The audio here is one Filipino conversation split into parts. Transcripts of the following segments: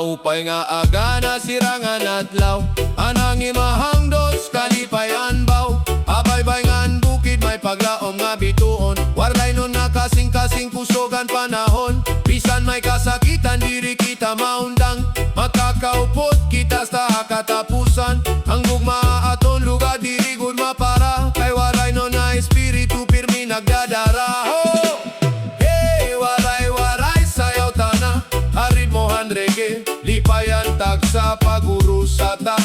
Upay nga aga na sirangan adlaw, anang imahang dos kalipayan baw. Abaybay ngan bukid may paglaom nga bituon, Waraynon na kasing-kasing kusogan panahon. Bisan may kasakitan diri kita maundang, makakaupot kita sa katapusan. Ang gugma aton lugar diri gud mapara, kay Waraynon na espiritu pirmi nagdadara. Oh! Hey, waray-waray sayaw tana, ritmohan reggae, lipayan tag sa pagurusata.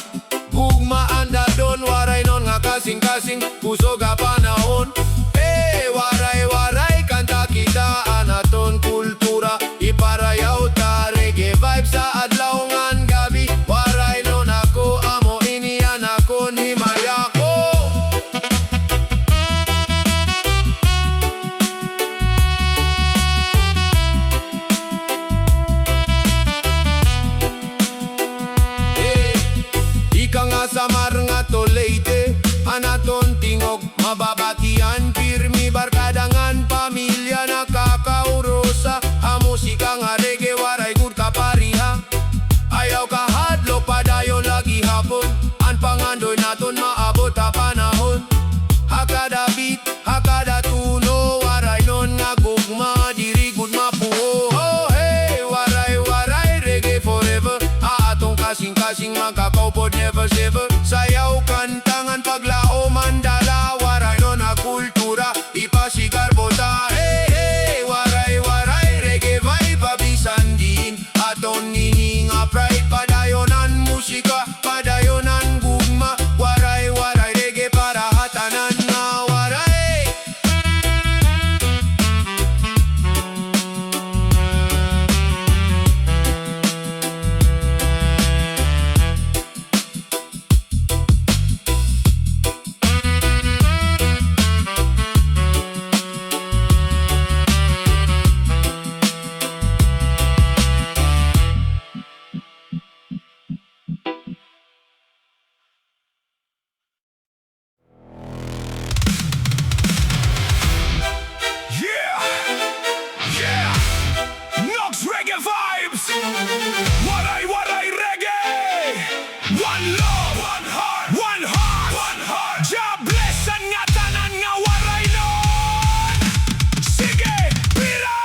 Gugmaan dadon Waraynon nga kasing-kasing kusoga panahon. Hey, waray-waray kanta kita anaton kultura, iparayaw ta reggae vibe sa adlaw ngan gabi. Waraynon ako amo inian ako ni Maya ko. Ika nga Samar nga to Leyte, anaton tingog mababatian pirmi barkadangan pamilya nakakaurosa. Musika nga reggae waray gud kapariha, ayaw kahadlok padayon lagi hapon. Ang pangandoy naton maabot a panahon, hakada beat hakada tuno, Waraynon nga gugma diri gud mapuho. Oh, hey, waray-waray reggae forever, atong kasing-kasing magkakaupod never ever. Sayaw kantangan paglaom mandala, Waraynon na kultura, ipasigarbo ta. Hey, hey, waray-waray reggae vibe abisan din, aton nini nga pride. Padayonan musika, padayonan gugma, waray-waray reggae para hatanan nga waray. Noks Reggae vibes! Waray-Waray Reggae! One love, one heart, one heart, one heart. God bless ang nga tanan nga Waraynon! Sige, pira!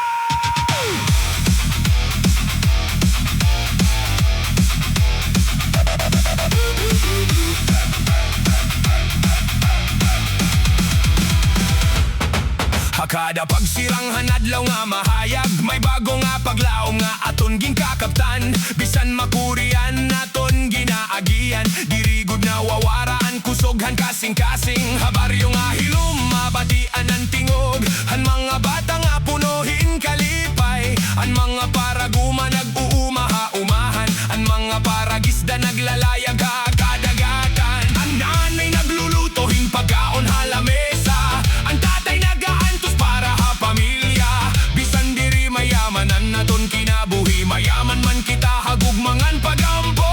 Hakada pagsirang hanadlaw nga mahayag, may bago nga paglaom nga aton ginkakaptan. Bisan makurian naton ginaagian, dirigod na wawaraan kusoghan kasing-kasing. Habaryo nga hilom mabatian ang tingog, han mga bata nga punuhin kalipay. An mga paraguma nag-uumaha-umahan, an mga paragisda naglalayag kadagatan. Ang nanay naglulutohing pagkaon halamesa, ang tatay nagaantos para ha pamilya. Bisan diri mayamanan naton kinabuhi, mayaman man kita hagugmangan pagampo.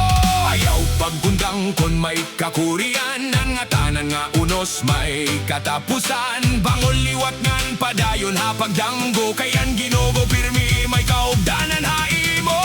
Ayaw paggundang kon may kakurian, ang nga tanan nga unos may katapusan. Bangol liwat ngan padayon ha pagdanggo, kayan ginogo pirmi may kaugdanan ha imo.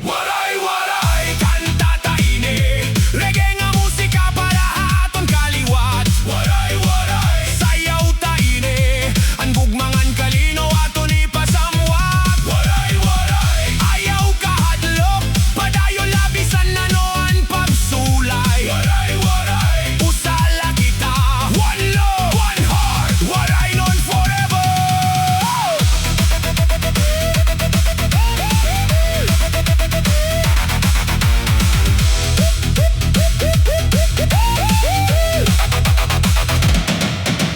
Waray-waray kanta ta ini, reggae nga musika para aton kaliwat. Waray-waray sayaw ta ini, ang gugmangan kalino aton ipasamwat. Waray-waray ayaw kahadlok, padayon labisan na noan pagsulay. Waray-waray usala kita, one love, one heart, Waraynon forever.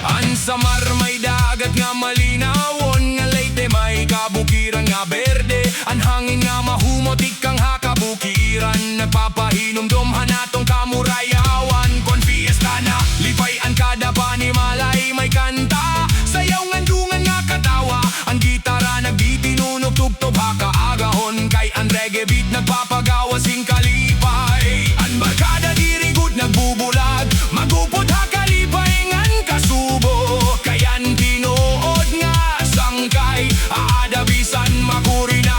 Ang Samar may dagat nga malinawon, nga Leyte may kabukiran nga berde. Ang hangin nga mahumot ikang hakabukiran, nagpapahinumdum hanatong kamurayawan. Kon fiesta na lipay ang kada panimalay may kanta, sayaw ngandungan nga katawa. Ang gitara nagbitinunok tugtog hakaagahon, kay ang reggae beat nagpapagawa sing kalipay. Ang barkada dirigod nagbubulag, magupod hakalipay ngan kasubo. Kayan tinuod nga sangkay, aadabisan makuri na.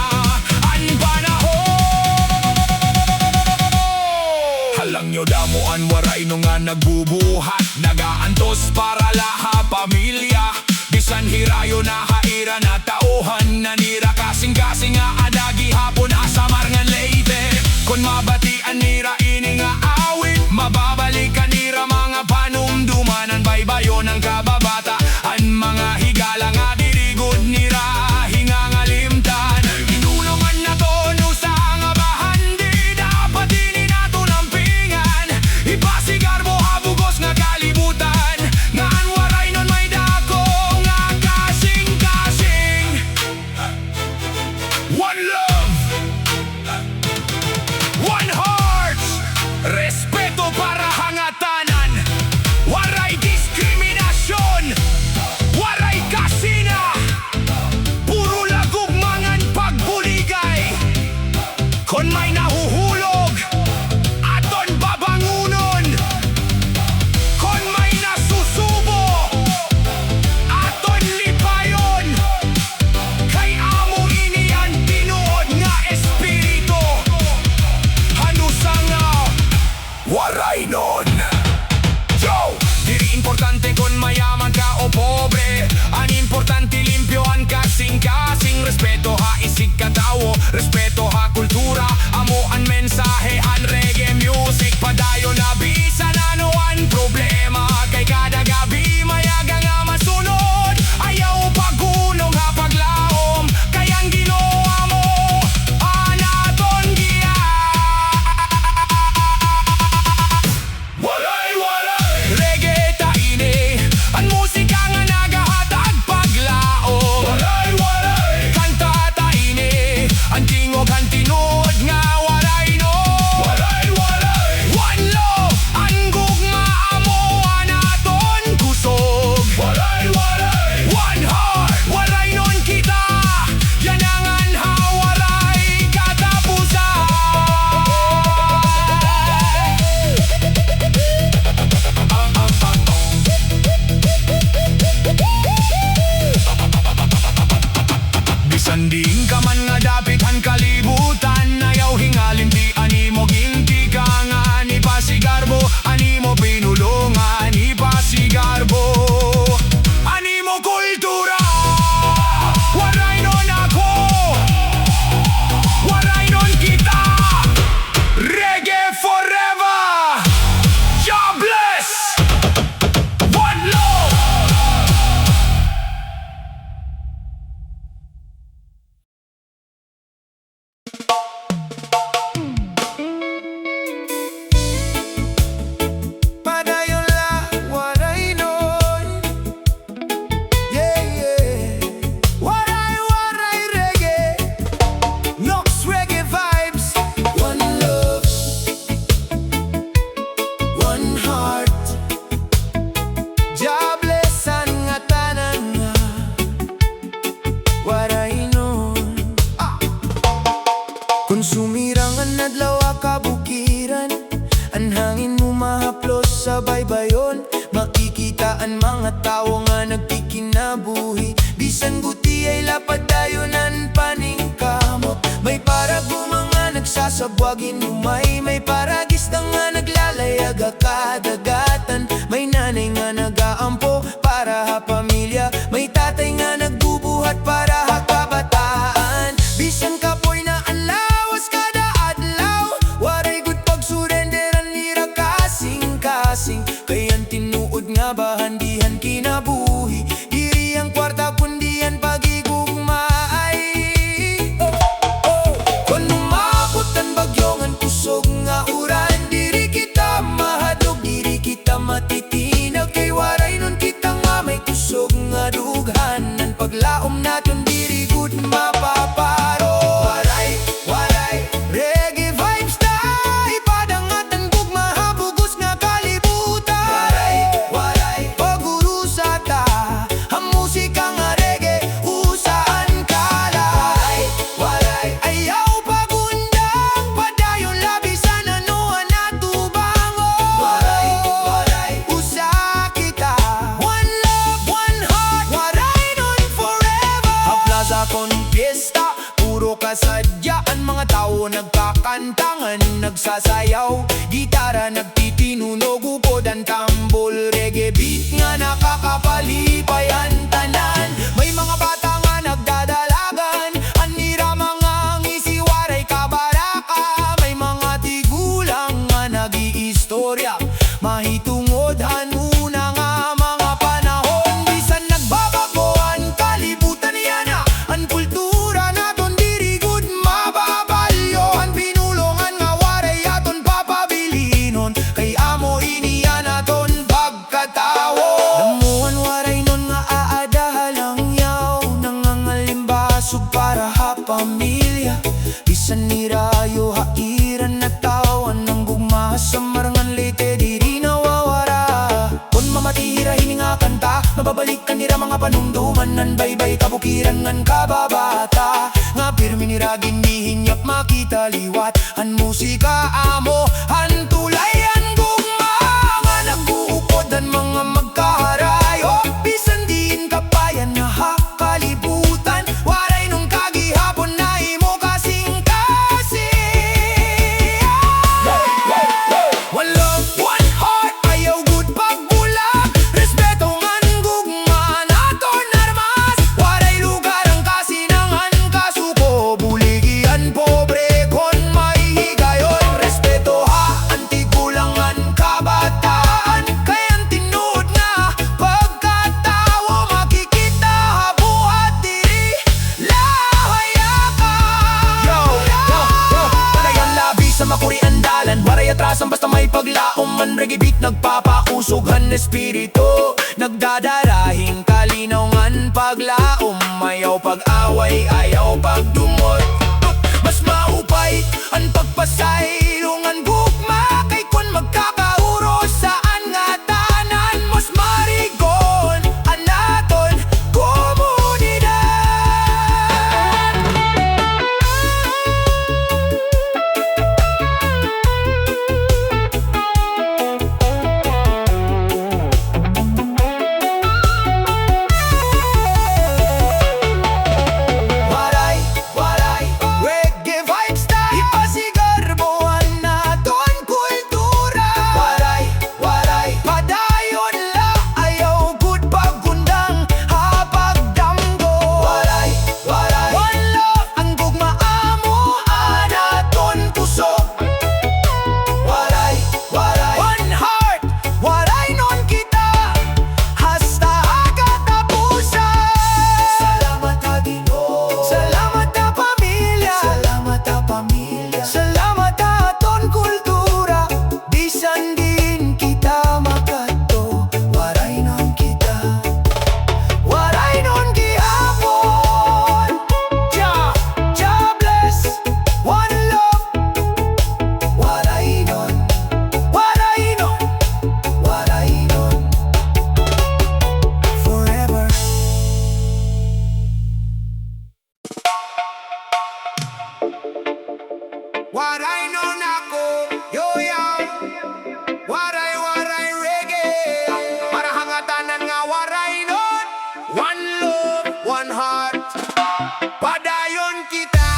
damuan Waraynon nga nagbubuhat, nagaantos para laha pamilya. Bisan hirayo na haira na tauhan, nanira kasing-kasing nga adagi hapon Samar and Leyte. Kung mabatian nira ini nga awit, mababalikan nira mga panumdumanan, baybayon ang kababataan, mga higala nga dirigod nira hingangalimtan. Pinulongan na tono sa nga bahan, di dapat ini nato lampingan. Ipasigarbo habugos nga kalibutan, ngan Waraynon may dako nga kasing-kasing. One love, one heart, respeto para hangatanan. Waray diskriminasyon, waray kasina, puro lagugmangan pagbuligay. Kon may nahuhulog, aton babangunon. Kon may nasusubo, aton lipayon. Kay amo iniyan tinuod nga espiritu, hanusang Waraynon. Yo! Diri importante kon mayaman ka o pobre, ang importante limpyo ang kasing-kasing. Respeto ha isig katawo, respeto ha kultura, amo ang mensahe ang reggae music. Padayon na bisan ano ang problema, kay kada gabi mayaga nga masunod. Ayaw pagunong ha paglaom, kayang ginawa mo anaton giya. Waray-Waray Reggae ta ini, ang musika nga nagahatag paglaom. Waray-Waray kanta ta ini, ang tingog ang tinuod nga Waraynon. Waray-Waray one love, ang gugma amo anaton kusog. Waray-Waray one heart, Waraynon kita, yan ang anhawaray katapusan. Bisan diin ka man nga dapit ang kalibutan, ayaw hingalin di animo ginti ka nga ni pasigarbo, animo pinulongan ipasigarbo, animo kultura. Waraynon ako, Waraynon kita, reggae forever. God bless, one love. Padayon la Waraynon, yeah yeah. Waray-Waray Reggae, Noks Reggae vibes. One love, one heart. Jobless ang nga tanan nga Waraynon. Kung sumirangan adlaw kabukiran, ang hangin mo mahaplos sa baybayon, makikita ang mga tao nga nagkikinabuhi. Bisan buti ay lapadayonan paningkamot. May parago mga nagsasabwagin umay, may paragista nga naglalayag kadagatan. May nanay nga nagaampo para ha pamilya, may tatay nga nagbubuhat para ha kabataan. Bisan kapoy na ang lawas kada adlaw, waray good pagsurenderan nira kasing-kasing. Kayan tinuod nga bahandihan kinabuhi, diri ang kwarta kundi ang pagigugmaay. Kung umabot ang bagyong ang kusog nga uran, diri kita mahadlok, diri kita matitinag. Kay Waraynon kita nga may kusog nga dughan, ang paglaom naton diri good mapaparo. Waray-Waray Reggae vibes tay, padangatan gugma habugos nga kalibutan. Waray-Waray mahitungod hanuna nga mga panahon. Bisan nagbabagoan kalibutan niya na ang kultura naton diri gud mababalyo. Ang pinulongan nga waray aton papabilinon, kay amo iniya naton pagkatawo. Namuan waray nun nga aada lang yaw, nangangalimbasog para ha pamilya. Bisan nirayo hairan na tawan ng gugma, Samar and Leyte diri nawawara. Kun mamatihira hini nga kanta, mababalikan nira mga panumduman nan baybay kabukiran ngan kababata. Nga pirmi nira ginihinyap makita liwat, an musika amo an tulayan gugma. Nga nag-uupod ang mga magkaharayo, bisan diin kapayan nga ha kalibutan. Waray nung kagihapon na imo kasing one love, one heart, ayaw good pagbulag. Respeto ngan gugma naton armas. Waray lugar ang kasinangan kasuko, buligian pobre kon may higayon. Respeto ha antigulangan kabataan, kayang tinuod na pagkatawo. Makikita habuhat diri lahayaka. Padayon labi sa makurian dalan, waray atrasan basta may paglaom man. Reggae beat nagpapausoghan espiritu, nagdadarahing kalinaw ngan paglaom. Ayaw pag-away, ayaw pagdumot, mas maupay ang pagpasaylungan gugma. Kay kun magkakauro saan nga tanan, mas marigon ang naton komunidad. Waray-Waray Reggae vibes tayo, ipasigarbo ang naton kultura. Waray-Waray Padayon la, ayaw good pagundang hapagdamgo. Waray-Waray one love, ang gugma amo anaton puso. Waray-Waray one heart, Waraynon kita hasta katapusan. Salamat ha Ginoo, salamat ha pamilya, salamat ha pamilya, salamat ha aton kultura. Bisan din kita makato, Waraynon kita, Waraynon gihapon. Jah bless, one love, Waraynon, Waraynon, Waraynon forever. Waraynon ako, yo-yo, Waray-Waray Reggae. Para hangatanan nga Waraynon, one love, one heart, Padayon kita.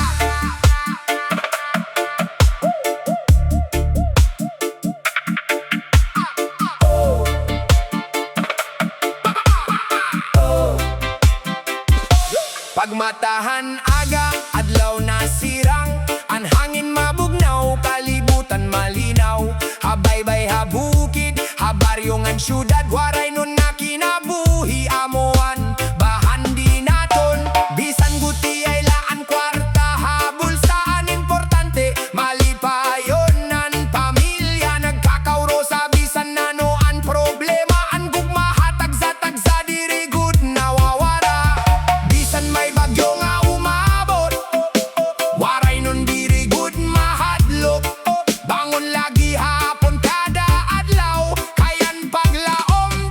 Pagmatahan aga, adlaw na sirang, ang hangin mabugnaw, kalibutan malinaw. Habaybay habukid, habaryo ngan syudad, Waraynon na kinabuhi amuan. Bahan di naton, bisan guti ay laan kwarta, habol saan importante, malipayon nan pamilya. Nagkakauro sa bisan nanoan problema, ang gugma hatag-sa diri gud nawawara. Bisan may bagyo nga umabot, Waraynon diri gud mahadlok. Bangon lagi hapon kada adlaw, kayan paglaom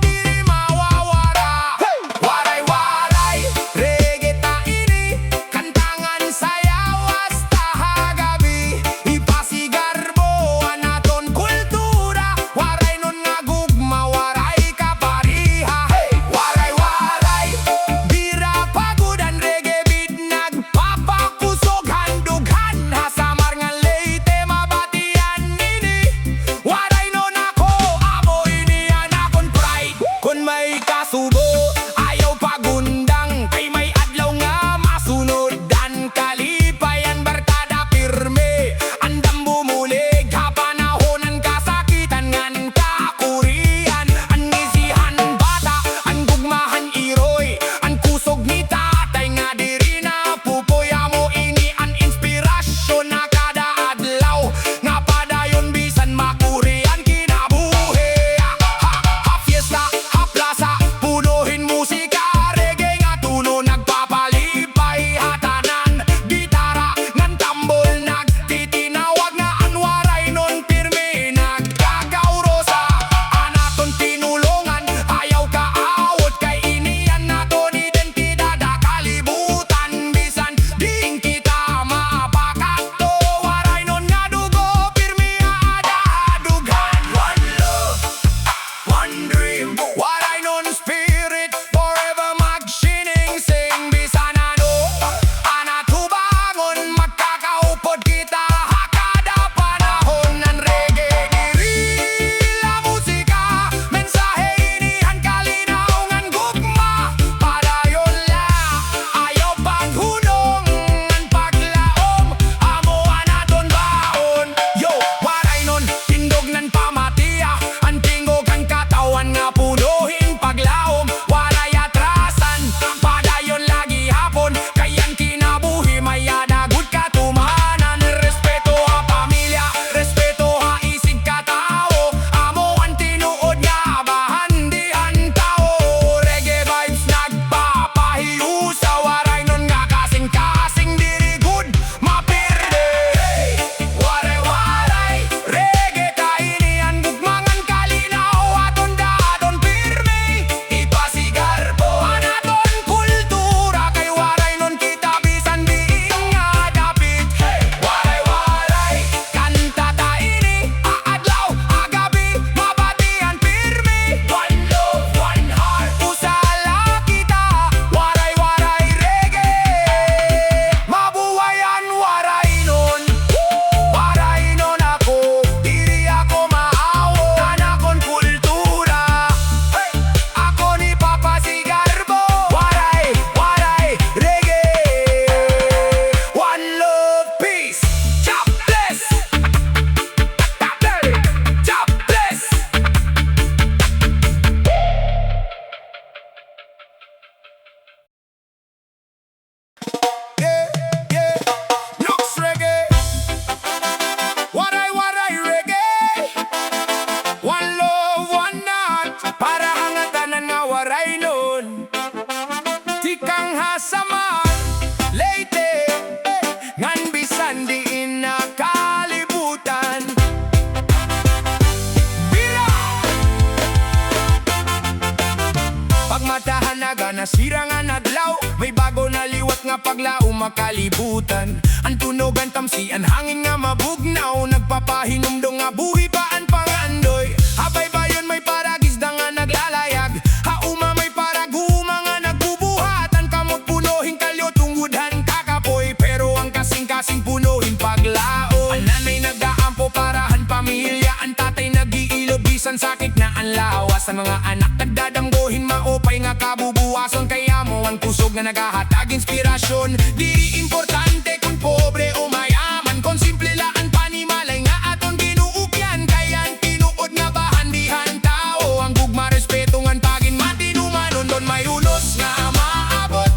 nasira nga nadlaw, may bago na liwat nga paglao makalibutan. Ang tunogan tamsian, hangin nga mabugnaw, nagpapahinumdong nga buhi paan pangandoy. Habay bayon may paragisda nga naglalayag, hauma may paraguma nga nagbubuhatan. Kamot punohin kalyo tungudhan kakapoy, pero ang kasing-kasing punuhin paglao. Ang nanay nag-aampo parahan pamilya, ang tatay nag-iilog bisan sakit na ang lawas. Ang mga anak nagdadanggohin maopay nga kabubuwason, kaya mo ang kusog nga naghahatag inspirasyon. Di importante kung pobre o mayaman, kung simple laan panimalay nga aton ginuugyan. Kaya ang tinuod nga bahandihan tao, ang gugma respeto ngan pagin matinumanon. Doon may unos nga maabot,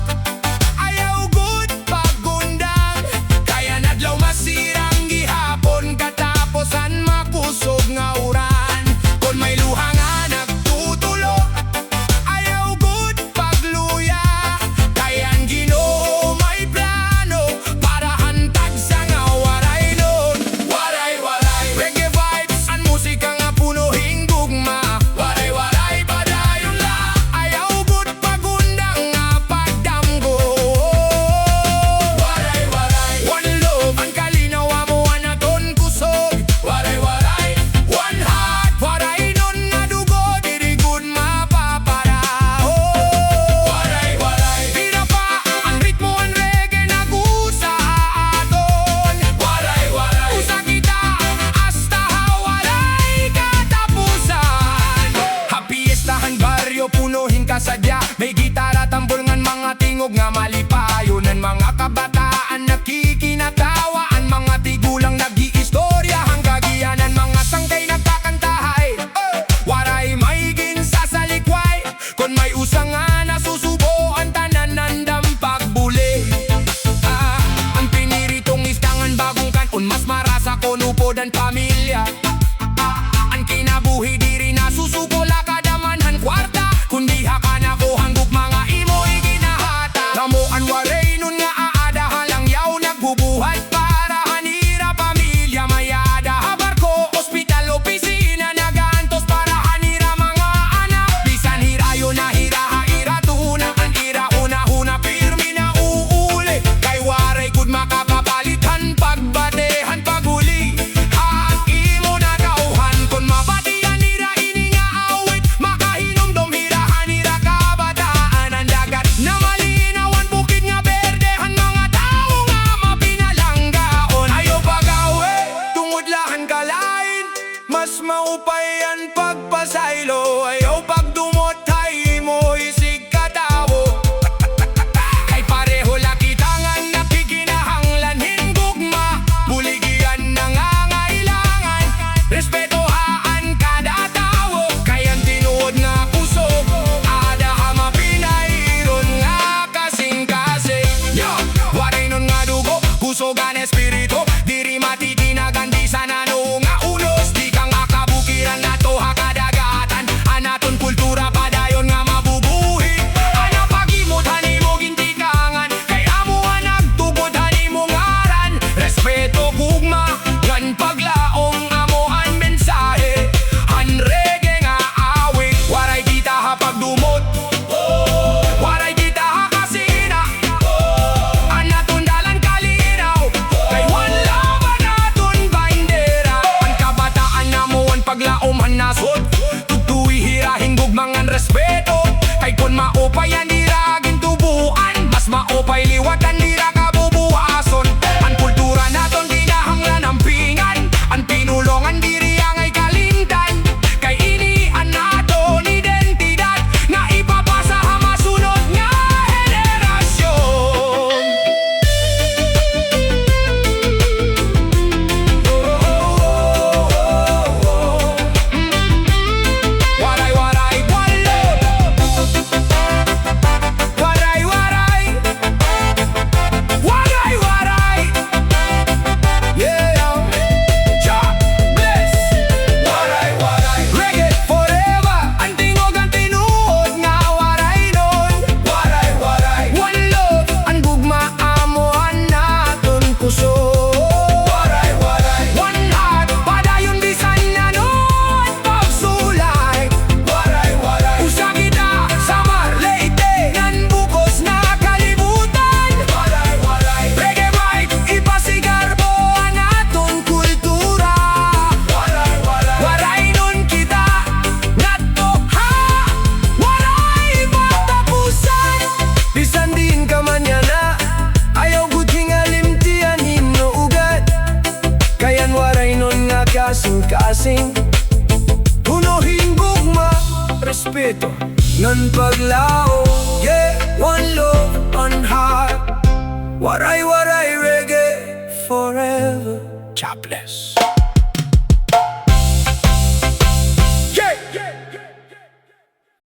ayaw good pagundang, kaya nadlaw masirang gihapon, kataposan makusog nga uran. Kung may luha nga nagtutulo, ayaw good pagluya, kaya ang Ginoo may plano para hantag sa nga Waraynon. Waray-Waray Reggae vibes, ang musika nga punuhing gugma. Waray-Waray Padayon la, ayaw good pagundang nga pagdamgo. Waray-Waray one love, ang kalinawa mo ang aton kusog. Waray-Waray one heart, Waraynon nga dugo, diri good mapaparao. Waray-Waray pinapa, ang ritmo ang reggae nagusa aton. Waray-Waray usa kita hasta hawaray katapusan. Hapiestahan baryo punuhin kasadya, may gitara tambol ngan mga tingog nga malipayon. Ang mga kabataan nakikinatawa, ang mga tigulang nag-iistorya, hanggagianan mga sangkay nagkakantahay. Waray may ginsasalikway, kon may usang nga nasusubo, ang tanan nandang pagbuli. Ang piniritong isdangan bagong kanon, mas marasa kon upod ang pamilya. Ang kinabuhi diri nasusuko la kadamanhan kwarta, kundi haka na ko hangguk mga imo iginahata. Kamo ang Waraynon nga aadahan sing Punuhin gugma, respeto Ngan paglao, yeah, one love, one heart Waray-Waray Reggae forever. Jobless.